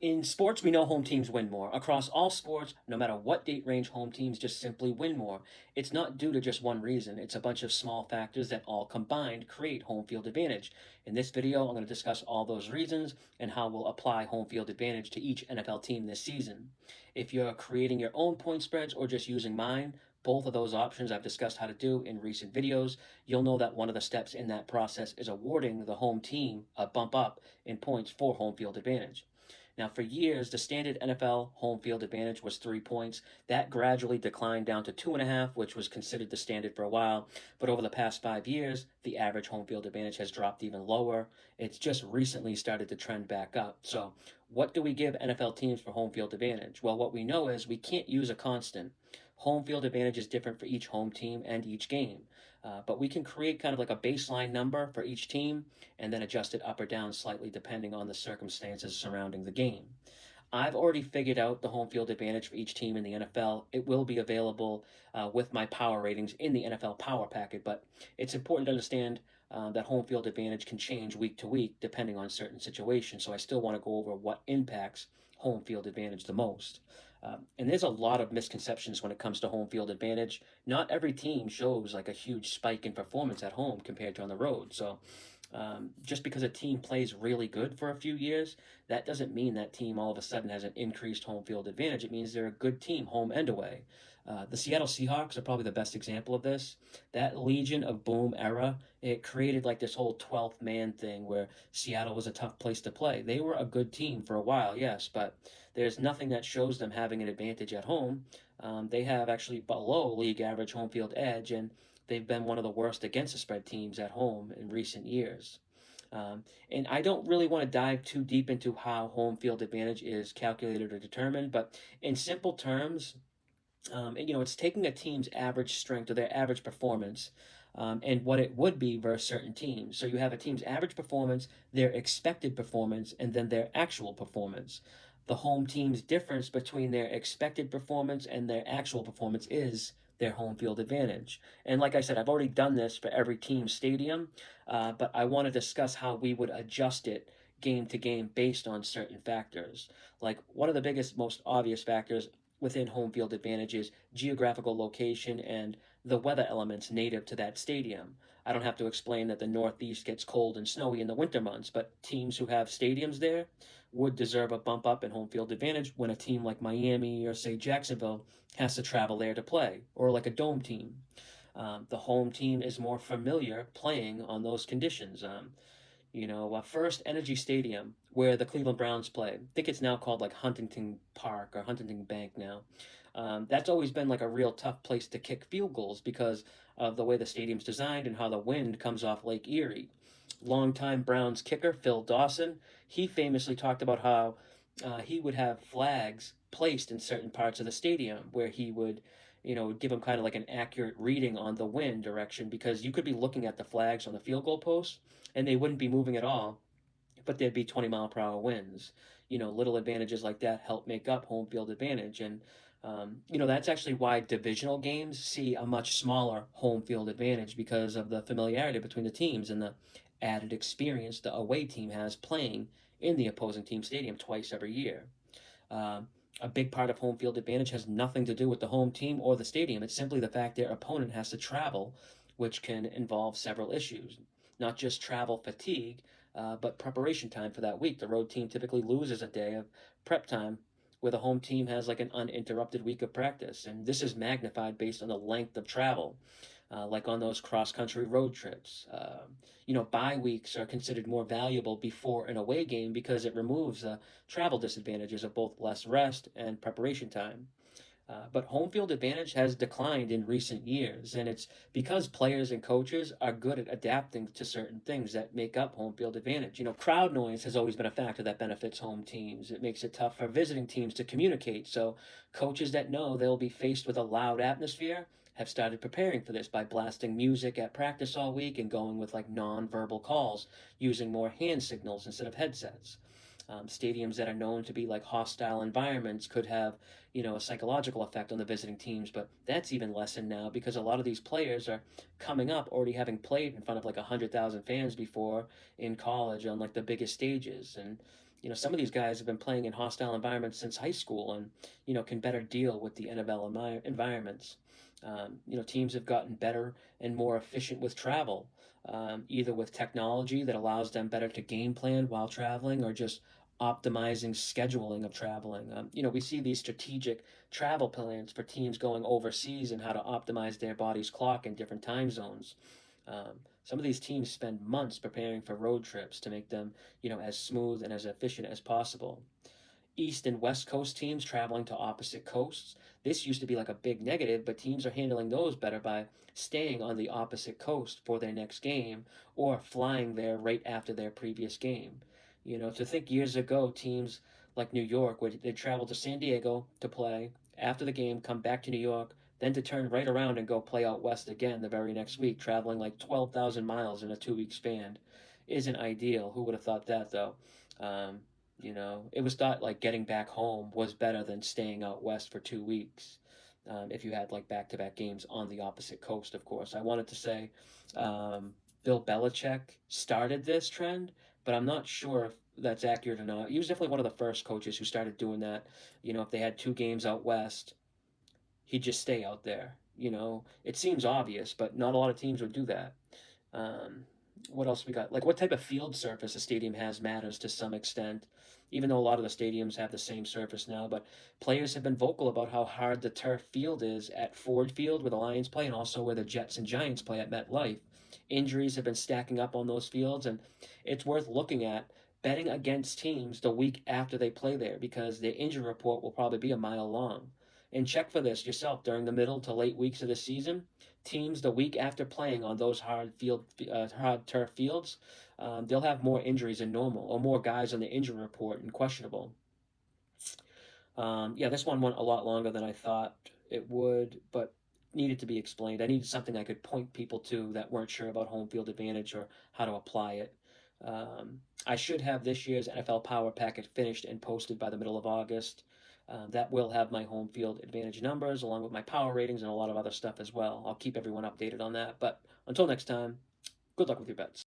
In sports, we know home teams win more. Across all sports, no matter what date range, home teams just simply win more. It's not due to just one reason, it's a bunch of small factors that all combined create home field advantage. In this video, I'm going to discuss all those reasons and how we'll apply home field advantage to each NFL team this season. If you're creating your own point spreads or just using mine, both of those options I've discussed how to do in recent videos. You'll know that one of the steps in that process is awarding the home team a bump up in points for home field advantage. Now, for years, the standard NFL home field advantage was 3 points. That gradually declined down to 2.5, which was considered the standard for a while. But over the past 5 years, the average home field advantage has dropped even lower. It's just recently started to trend back up. So, what do we give NFL teams for home field advantage? Well, what we know is we can't use a constant. Home field advantage is different for each home team and each game. But we can create kind of like a baseline number for each team and then adjust it up or down slightly depending on the circumstances surrounding the game. I've already figured out the home field advantage for each team in the NFL. It will be available with my power ratings in the NFL Power Packet, but it's important to understand that home field advantage can change week to week depending on certain situations. So I still want to go over what impacts home field advantage the most. And there's a lot of misconceptions when it comes to home field advantage. Not every team shows like a huge spike in performance at home compared to on the road. So just because a team plays really good for a few years, that doesn't mean that team all of a sudden has an increased home field advantage. It means they're a good team, home and away. The Seattle Seahawks are probably the best example of this. That Legion of Boom era, it created like this whole 12th man thing where Seattle was a tough place to play. They were a good team for a while, yes, but there's nothing that shows them having an advantage at home. They have actually below league average home field edge, and they've been one of the worst against the spread teams at home in recent years. And I don't really want to dive too deep into how home field advantage is calculated or determined, but in simple terms, it's taking a team's average strength or their average performance and what it would be versus certain teams. So you have a team's average performance, their expected performance, and then their actual performance. The home team's difference between their expected performance and their actual performance is their home field advantage. And like I said, I've already done this for every team stadium, but I want to discuss how we would adjust it game to game based on certain factors. Like one of the biggest, most obvious factors within home field advantage is geographical location and the weather elements native to that stadium. I don't have to explain that the Northeast gets cold and snowy in the winter months, but teams who have stadiums there would deserve a bump up in home field advantage when a team like Miami or, say, Jacksonville has to travel there to play, or like a dome team. The home team is more familiar playing on those conditions. First Energy Stadium, where the Cleveland Browns play. I think it's now called like Huntington Park or Huntington Bank now. That's always been like a real tough place to kick field goals because of the way the stadium's designed and how the wind comes off Lake Erie. Longtime Browns kicker Phil Dawson, he famously talked about how he would have flags placed in certain parts of the stadium where he would give him kind of like an accurate reading on the wind direction because you could be looking at the flags on the field goal post and they wouldn't be moving at all, but there'd be 20-mile-per-hour winds. Little advantages like that help make up home field advantage. And, that's actually why divisional games see a much smaller home field advantage because of the familiarity between the teams and the added experience the away team has playing in the opposing team stadium twice every year. A big part of home field advantage has nothing to do with the home team or the stadium. It's simply the fact their opponent has to travel, which can involve several issues. Not just travel fatigue, but preparation time for that week. The road team typically loses a day of prep time, where the home team has like an uninterrupted week of practice. And this is magnified based on the length of travel, like on those cross country road trips. Bye weeks are considered more valuable before an away game because it removes the travel disadvantages of both less rest and preparation time. But home field advantage has declined in recent years, and it's because players and coaches are good at adapting to certain things that make up home field advantage. Crowd noise has always been a factor that benefits home teams. It makes it tough for visiting teams to communicate, so coaches that know they'll be faced with a loud atmosphere have started preparing for this by blasting music at practice all week and going with like non-verbal calls, using more hand signals instead of headsets. Stadiums that are known to be like hostile environments could have, a psychological effect on the visiting teams, but that's even lessened now because a lot of these players are coming up already having played in front of like 100,000 fans before in college on like the biggest stages. And, Some of these guys have been playing in hostile environments since high school and, can better deal with the NFL environments. Teams have gotten better and more efficient with travel, either with technology that allows them better to game plan while traveling or just optimizing scheduling of traveling. We see these strategic travel plans for teams going overseas and how to optimize their body's clock in different time zones. Some of these teams spend months preparing for road trips to make them, as smooth and as efficient as possible. East and West Coast teams traveling to opposite coasts. This used to be like a big negative, but teams are handling those better by staying on the opposite coast for their next game or flying there right after their previous game. To think years ago, teams like New York would they travel to San Diego to play after the game, come back to New York, then to turn right around and go play out west again the very next week, traveling like 12,000 miles in a 2 week span. Isn't ideal. Who would have thought that though? Um, it was thought like getting back home was better than staying out west for 2 weeks. If you had like back to back games on the opposite coast, of course. I wanted to say um, Bill Belichick started this trend, but I'm not sure if that's accurate or not. He was definitely one of the first coaches who started doing that. If they had two games out west, he'd just stay out there. It seems obvious, but not a lot of teams would do that. Um, what else we got? Like what type of field surface a stadium has matters to some extent, even though a lot of the stadiums have the same surface now. But players have been vocal about how hard the turf field is at Ford Field, where the Lions play, and also where the Jets and Giants play at MetLife. Injuries have been stacking up on those fields, and it's worth looking at betting against teams the week after they play there because their injury report will probably be a mile long. And check for this yourself during the middle to late weeks of the season. Teams the week after playing on those hard turf fields, they'll have more injuries than normal or more guys on the injury report and questionable. Yeah, this one went a lot longer than I thought it would, but needed to be explained. I needed something I could point people to that weren't sure about home field advantage or how to apply it. I should have this year's NFL Power Packet finished and posted by the middle of August. That will have my home field advantage numbers along with my power ratings and a lot of other stuff as well. I'll keep everyone updated on that. But until next time, good luck with your bets.